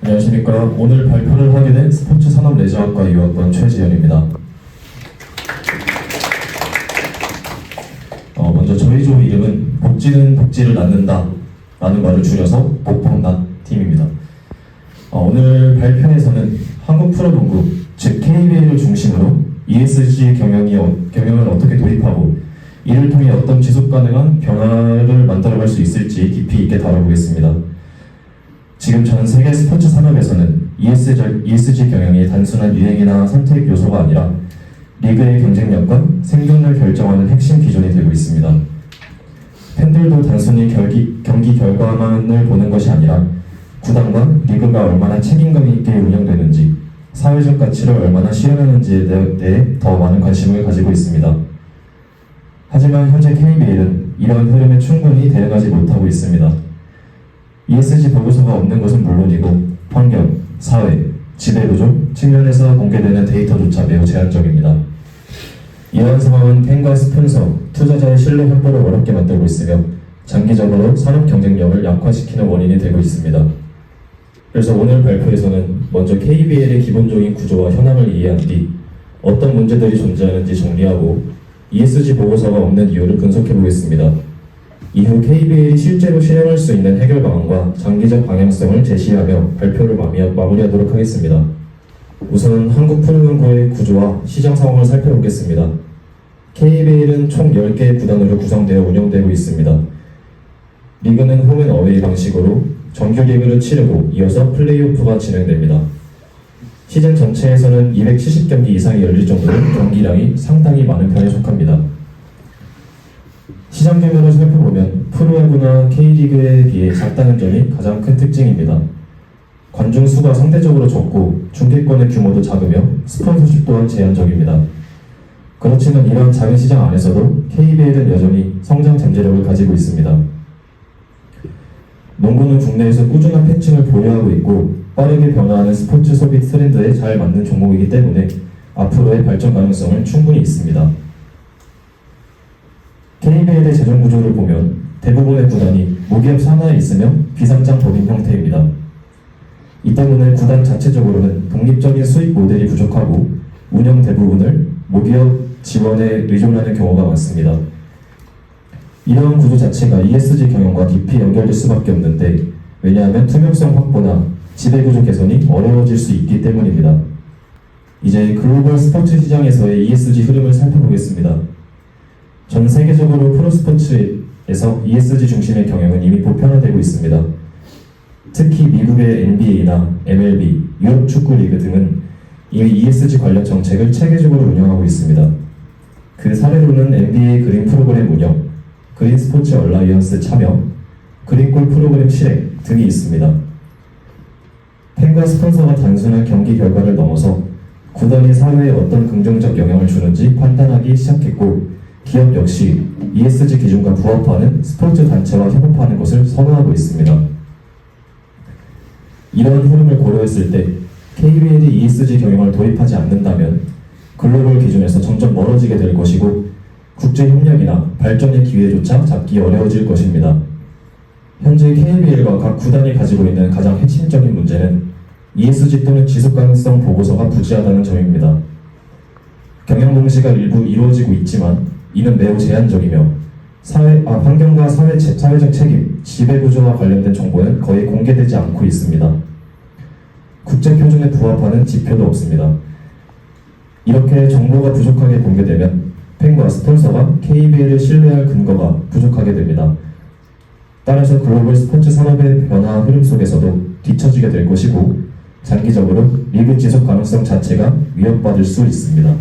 안녕하십니까. 오늘 발표를 하게 된 스포츠 산업 레저학과 유학번 최지현입니다. 먼저 저희 조 이름은 복지는 복지를 낳는다 라는 말을 줄여서 복복낫 팀입니다. 오늘 발표에서는 한국 프로농구, 즉 KBL을 중심으로 ESG 경영을 어떻게 도입하고 이를 통해 어떤 지속가능한 변화를 만들어갈 수 있을지 깊이 있게 다뤄보겠습니다. 지금 전 세계 스포츠 산업에서는 ESG 경영이 단순한 유행이나 선택 요소가 아니라 리그의 경쟁력과 생존을 결정하는 핵심 기준이 되고 있습니다. 팬들도 단순히 경기 결과만을 보는 것이 아니라 구단과 리그가 얼마나 책임감 있게 운영되는지, 사회적 가치를 얼마나 실현하는지에 대해 더 많은 관심을 가지고 있습니다. 하지만 현재 KBL은 이러한 흐름에 충분히 대응하지 못하고 있습니다. ESG 보고서가 없는 것은 물론이고 환경, 사회, 지배구조 측면에서 공개되는 데이터조차 매우 제한적입니다. 이러한 상황은 팬과 스폰서, 투자자의 신뢰 확보를 어렵게 만들고 있으며 장기적으로 산업 경쟁력을 약화시키는 원인이 되고 있습니다. 그래서 오늘 발표에서는 먼저 KBL의 기본적인 구조와 현황을 이해한 뒤 어떤 문제들이 존재하는지 정리하고 ESG 보고서가 없는 이유를 분석해 보겠습니다. 이후 KBL이 실제로 실행할 수 있는 해결 방안과 장기적 방향성을 제시하며 발표를 마무리하도록 하겠습니다. 우선 한국 프로농구의 구조와 시장 상황을 살펴보겠습니다. KBL은 총 10개의 구단으로 구성되어 운영되고 있습니다. 리그는 홈앤어웨이 방식으로 정규 리그를 치르고 이어서 플레이오프가 진행됩니다. 시즌 전체에서는 270경기 이상이 열릴 정도로 경기량이 상당히 많은 편에 속합니다. 시장 규모를 살펴보면 프로야구나 K리그에 비해 작다는 점이 가장 큰 특징입니다. 관중 수가 상대적으로 적고 중계권의 규모도 작으며 스폰서십 또한 제한적입니다. 그렇지만 이런 작은 시장 안에서도 KBL은 여전히 성장 잠재력을 가지고 있습니다. 농구는 국내에서 꾸준한 팬층을 보유하고 있고 빠르게 변화하는 스포츠 소비 트렌드에 잘 맞는 종목이기 때문에 앞으로의 발전 가능성은 충분히 있습니다. KBL의 재정 구조를 보면 대부분의 구단이 모기업 산하에 있으며 비상장 법인 형태입니다. 이 때문에 구단 자체적으로는 독립적인 수익 모델이 부족하고 운영 대부분을 모기업 지원에 의존하는 경우가 많습니다. 이러한 구조 자체가 ESG 경영과 깊이 연결될 수밖에 없는데 왜냐하면 투명성 확보나 지배구조 개선이 어려워질 수 있기 때문입니다. 이제 글로벌 스포츠 시장에서의 ESG 흐름을 살펴보겠습니다. 전 세계적으로 프로스포츠에서 ESG 중심의 경영은 이미 보편화되고 있습니다. 특히 미국의 NBA나 MLB, 유럽 축구 리그 등은 이미 ESG 관련 정책을 체계적으로 운영하고 있습니다. 그 사례로는 NBA 그린 프로그램 운영, 그린 스포츠 얼라이언스 참여, 그린골 프로그램 실행 등이 있습니다. 팬과 스폰서가 단순한 경기 결과를 넘어서 구단이 사회에 어떤 긍정적 영향을 주는지 판단하기 시작했고 기업 역시 ESG 기준과 부합하는 스포츠 단체와 협업하는 것을 선호하고 있습니다. 이러한 흐름을 고려했을 때 KBL이 ESG 경영을 도입하지 않는다면 글로벌 기준에서 점점 멀어지게 될 것이고 국제 협력이나 발전의 기회조차 잡기 어려워질 것입니다. 현재 KBL과 각 구단이 가지고 있는 가장 핵심적인 문제는 ESG 또는 지속가능성 보고서가 부재하다는 점입니다. 경영 공시가 일부 이루어지고 있지만 이는 매우 제한적이며 환경과 사회적 책임, 지배구조와 관련된 정보는 거의 공개되지 않고 있습니다. 국제표준에 부합하는 지표도 없습니다. 이렇게 정보가 부족하게 공개되면 팬과 스폰서가 KBL을 신뢰할 근거가 부족하게 됩니다. 따라서 글로벌 스포츠 산업의 변화 흐름 속에서도 뒤처지게 될 것이고 장기적으로 리그 지속 가능성 자체가 위협받을 수 있습니다.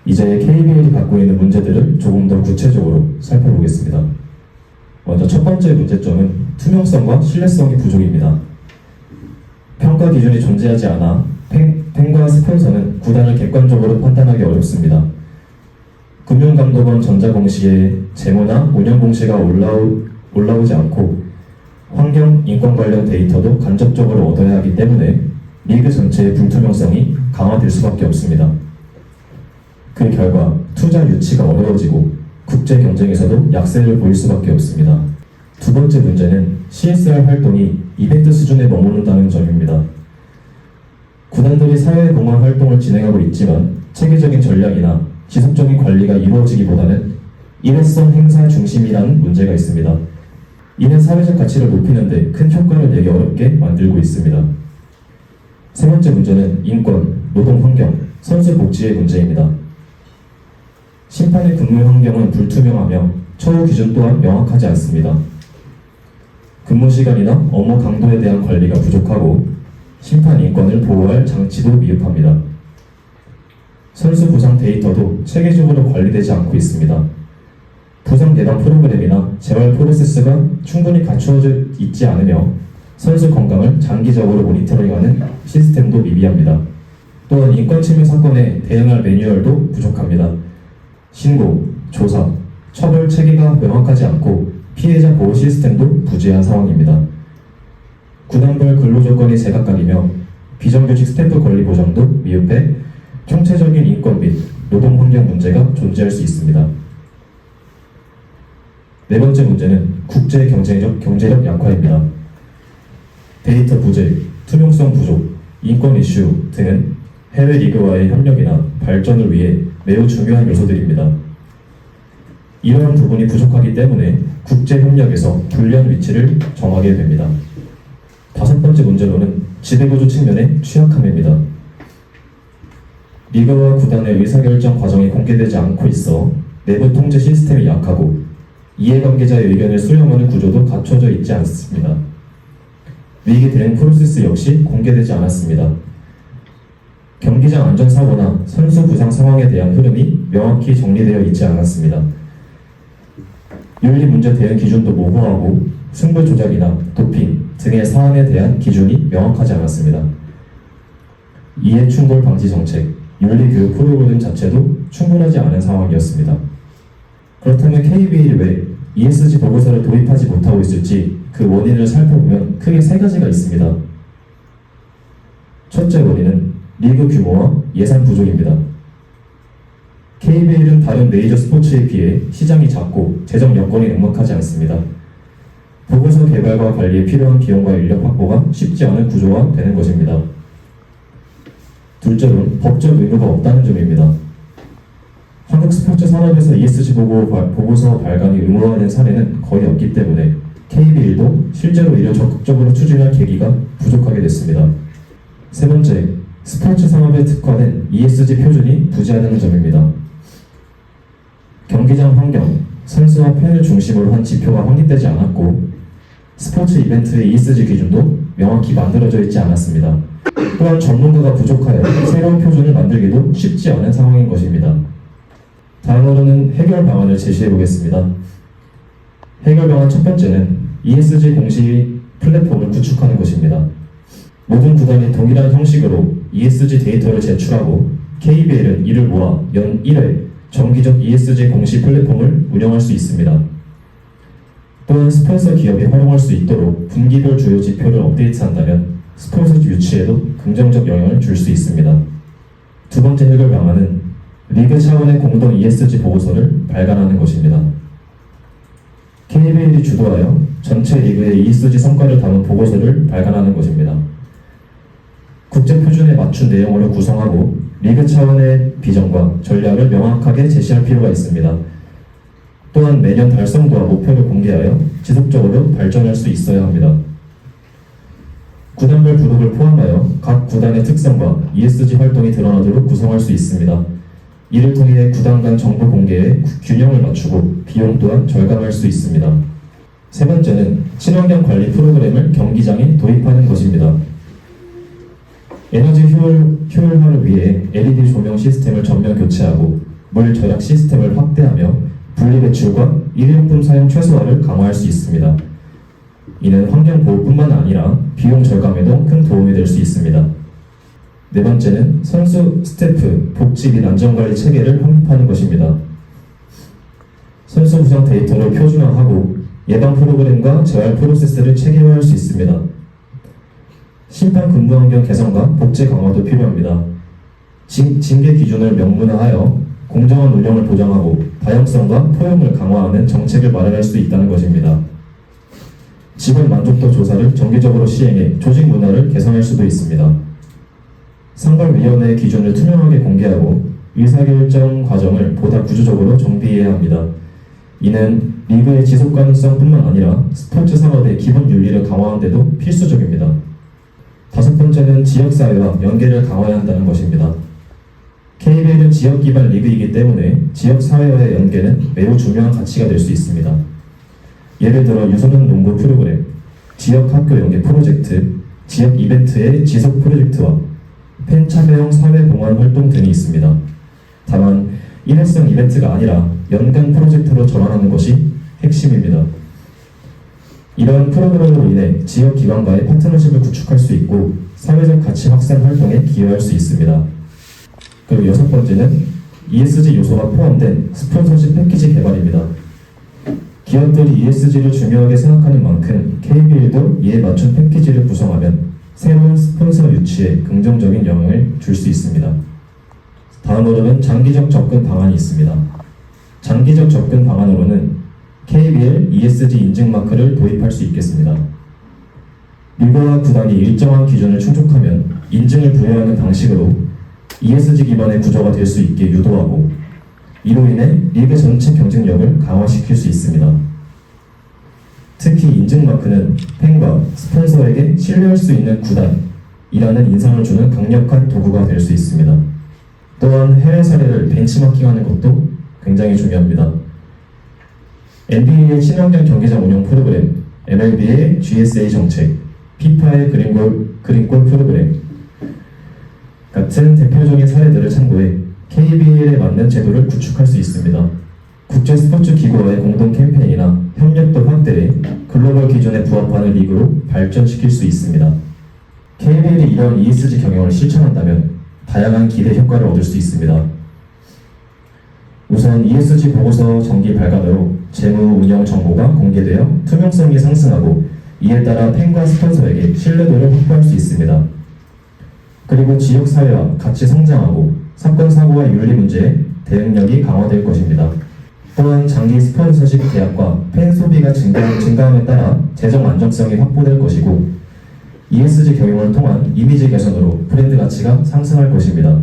이제 KBL이 갖고 있는 문제들을 조금 더 구체적으로 살펴보겠습니다. 먼저 첫 번째 문제점은 투명성과 신뢰성의 부족입니다. 평가 기준이 존재하지 않아 팬과 스폰서는 구단을 객관적으로 판단하기 어렵습니다. 금융감독원 전자공시에 재무나 운영공시가 올라오지 않고 환경, 인권 관련 데이터도 간접적으로 얻어야 하기 때문에 리그 전체의 불투명성이 강화될 수밖에 없습니다. 그 결과 투자 유치가 어려워지고 국제 경쟁에서도 약세를 보일 수밖에 없습니다. 두 번째 문제는 CSR 활동이 이벤트 수준에 머무른다는 점입니다. 구단들이 사회공헌 활동을 진행하고 있지만 체계적인 전략이나 지속적인 관리가 이루어지기보다는 일회성 행사 중심이라는 문제가 있습니다. 이는 사회적 가치를 높이는 데 큰 효과를 내기 어렵게 만들고 있습니다. 세 번째 문제는 인권, 노동 환경, 선수 복지의 문제입니다. 심판의 근무 환경은 불투명하며 처우 기준 또한 명확하지 않습니다. 근무 시간이나 업무 강도에 대한 관리가 부족하고 심판 인권을 보호할 장치도 미흡합니다. 선수 부상 데이터도 체계적으로 관리되지 않고 있습니다. 부상 예방 프로그램이나 재활 프로세스가 충분히 갖추어져 있지 않으며 선수 건강을 장기적으로 모니터링하는 시스템도 미비합니다. 또한 인권 침해 사건에 대응할 매뉴얼도 부족합니다. 신고, 조사, 처벌 체계가 명확하지 않고 피해자 보호 시스템도 부재한 상황입니다. 구단별 근로조건이 제각각이며 비정규직 스태프 권리 보장도 미흡해 총체적인 인권 및 노동 환경 문제가 존재할 수 있습니다. 네 번째 문제는 국제 경제력 약화입니다. 데이터 부재, 투명성 부족, 인권 이슈 등은 해외 리그와의 협력이나 발전을 위해 매우 중요한 요소들입니다. 이러한 부분이 부족하기 때문에 국제 협력에서 불리한 위치를 정하게 됩니다. 다섯 번째 문제로는 지배구조 측면의 취약함입니다. 리그와 구단의 의사결정 과정이 공개되지 않고 있어 내부 통제 시스템이 약하고 이해관계자의 의견을 수렴하는 구조도 갖춰져 있지 않습니다. 리그 대응 프로세스 역시 공개되지 않았습니다. 경기장 안전사고나 선수 부상 상황에 대한 흐름이 명확히 정리되어 있지 않았습니다. 윤리 문제 대응 기준도 모호하고 승부 조작이나 도핑 등의 사안에 대한 기준이 명확하지 않았습니다. 이해 충돌 방지 정책, 윤리 교육 프로그램 자체도 충분하지 않은 상황이었습니다. 그렇다면 KBL 왜 ESG 보고서를 도입하지 못하고 있을지 그 원인을 살펴보면 크게 세 가지가 있습니다. 첫째 원인은 리그 규모와 예산 부족입니다. KBL은 다른 메이저 스포츠에 비해 시장이 작고 재정 여건이 넉넉하지 않습니다. 보고서 개발과 관리에 필요한 비용과 인력 확보가 쉽지 않은 구조가 되는 것입니다. 둘째로는 법적 의무가 없다는 점입니다. 한국 스포츠 산업에서 ESG 보고서 발간이 의무화된 사례는 거의 없기 때문에 KBL도 실제로 이를 적극적으로 추진할 계기가 부족하게 됐습니다. 세 번째, 스포츠 산업에 특화된 ESG 표준이 부재하다는 점입니다. 경기장 환경, 선수와 팬을 중심으로 한 지표가 확립되지 않았고 스포츠 이벤트의 ESG 기준도 명확히 만들어져 있지 않았습니다. 또한 전문가가 부족하여 새로운 표준을 만들기도 쉽지 않은 상황인 것입니다. 다음으로는 해결 방안을 제시해 보겠습니다. 해결 방안 첫 번째는 ESG 공식 플랫폼을 구축하는 것입니다. 모든 구단이 동일한 형식으로 ESG 데이터를 제출하고 KBL은 이를 모아 연 1회 정기적 ESG 공식 플랫폼을 운영할 수 있습니다. 또한 스폰서 기업이 활용할 수 있도록 분기별 주요 지표를 업데이트한다면 스폰서 유치에도 긍정적 영향을 줄 수 있습니다. 두 번째 해결 방안은 리그 차원의 공동 ESG 보고서를 발간하는 것입니다. KBL이 주도하여 전체 리그의 ESG 성과를 담은 보고서를 발간하는 것입니다. 국제 표준에 맞춘 내용으로 구성하고 리그 차원의 비전과 전략을 명확하게 제시할 필요가 있습니다. 또한 매년 달성도와 목표를 공개하여 지속적으로 발전할 수 있어야 합니다. 구단별 부록을 포함하여 각 구단의 특성과 ESG 활동이 드러나도록 구성할 수 있습니다. 이를 통해 구단 간 정보 공개에 균형을 맞추고 비용 또한 절감할 수 있습니다. 세 번째는 친환경 관리 프로그램을 경기장에 도입하는 것입니다. 에너지 효율화를 위해 LED 조명 시스템을 전면 교체하고 물 절약 시스템을 확대하며 분리배출과 일회용품 사용 최소화를 강화할 수 있습니다. 이는 환경보호뿐만 아니라 비용 절감에도 큰 도움이 될 수 있습니다. 네 번째는 선수, 스태프, 복지 및 안전관리 체계를 확립하는 것입니다. 선수 부상 데이터를 표준화하고 예방 프로그램과 재활 프로세스를 체계화할 수 있습니다. 심판 근무 환경 개선과 복지 강화도 필요합니다. 징계 기준을 명문화하여 공정한 운영을 보장하고 다양성과 포용을 강화하는 정책을 마련할 수 있다는 것입니다. 직원 만족도 조사를 정기적으로 시행해 조직 문화를 개선할 수도 있습니다. 상벌위원회의 기준을 투명하게 공개하고 의사결정 과정을 보다 구조적으로 정비해야 합니다. 이는 리그의 지속 가능성뿐만 아니라 스포츠 산업의 기본 윤리를 강화하는 데도 필수적입니다. 다섯 번째는 지역사회와 연계를 강화해야 한다는 것입니다. KBL은 지역 기반 리그이기 때문에 지역사회와의 연계는 매우 중요한 가치가 될 수 있습니다. 예를 들어 유소년 농구 프로그램, 지역 학교 연계 프로젝트, 지역 이벤트의 지속 프로젝트와 팬 참여형 사회공헌 활동 등이 있습니다. 다만 일회성 이벤트가 아니라 연간 프로젝트로 전환하는 것이 핵심입니다. 이러한 프로그램으로 인해 지역 기관과의 파트너십을 구축할 수 있고 사회적 가치 확산 활동에 기여할 수 있습니다. 그리고 여섯 번째는 ESG 요소가 포함된 스폰서십 패키지 개발입니다. 기업들이 ESG를 중요하게 생각하는 만큼 KBL도 이에 맞춘 패키지를 구성하면 새로운 스폰서 유치에 긍정적인 영향을 줄 수 있습니다. 다음으로는 장기적 접근 방안이 있습니다. 장기적 접근 방안으로는 KBL ESG 인증 마크를 도입할 수 있겠습니다. 리그와 구단이 일정한 기준을 충족하면 인증을 부여하는 방식으로 ESG 기반의 구조가 될 수 있게 유도하고 이로 인해 리그 전체 경쟁력을 강화시킬 수 있습니다. 특히 인증 마크는 팬과 스폰서에게 신뢰할 수 있는 구단이라는 인상을 주는 강력한 도구가 될 수 있습니다. 또한 해외 사례를 벤치마킹하는 것도 굉장히 중요합니다. NBA의 친환경 경기장 운영 프로그램, MLB의 GSA 정책, FIFA의 그린골 프로그램 같은 대표적인 사례들을 참고해 KBL에 맞는 제도를 구축할 수 있습니다. 국제 스포츠 기구와의 공동 캠페인이나 협력도 확대해 글로벌 기준에 부합하는 리그로 발전시킬 수 있습니다. KBL이 이런 ESG 경영을 실천한다면 다양한 기대 효과를 얻을 수 있습니다. 우선 ESG 보고서 정기 발간으로 재무 운영 정보가 공개되어 투명성이 상승하고 이에 따라 팬과 스폰서에게 신뢰도를 확보할 수 있습니다. 그리고 지역사회와 같이 성장하고 사건 사고와 윤리 문제에 대응력이 강화될 것입니다. 또한 장기 스폰서십 계약과 팬 소비가 증가함에 따라 재정 안정성이 확보될 것이고 ESG 경영을 통한 이미지 개선으로 브랜드 가치가 상승할 것입니다.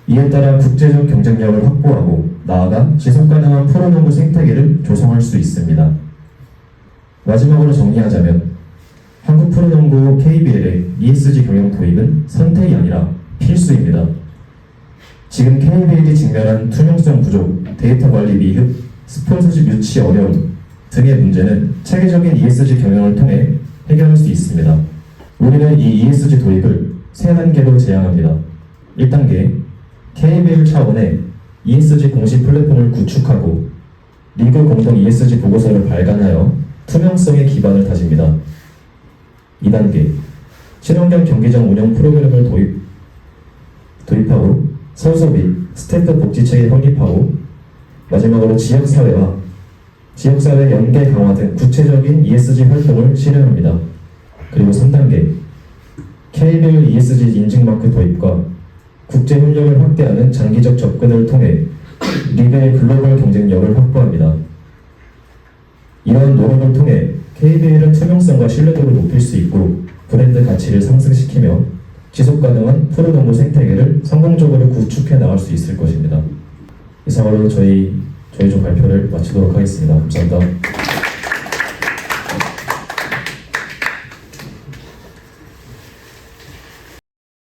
이에 따라 국제적 경쟁력을 확보하고 나아가 지속가능한 프로농구 생태계를 조성할 수 있습니다. 마지막으로 정리하자면 한국 프로농구 KBL의 ESG 경영 도입은 선택이 아니라 필수입니다. 지금 KBL이 직면한 투명성 부족, 데이터 관리 미흡, 스폰서십 유치 어려움 등의 문제는 체계적인 ESG 경영을 통해 해결할 수 있습니다. 우리는 이 ESG 도입을 세 단계로 제안합니다. 1단계, KBL 차원의 ESG 공식 플랫폼을 구축하고 리그 공동 ESG 보고서를 발간하여 투명성의 기반을 다집니다. 2단계, 친환경 경기장 운영 프로그램을 도입하고 선수 및 스태프 복지체계 확립하고 마지막으로 지역사회 연계 강화 등 구체적인 ESG 활동을 실행합니다. 그리고 3단계, KBL ESG 인증마크 도입과 국제 협력을 확대하는 장기적 접근을 통해 리그의 글로벌 경쟁력을 확보합니다. 이러한 노력을 통해 KBL은 투명성과 신뢰도를 높일 수 있고 브랜드 가치를 상승시키며 지속가능한 프로농구 생태계를 성공적으로 구축해 나갈 수 있을 것입니다. 이상으로 저희 조 발표를 마치도록 하겠습니다. 감사합니다.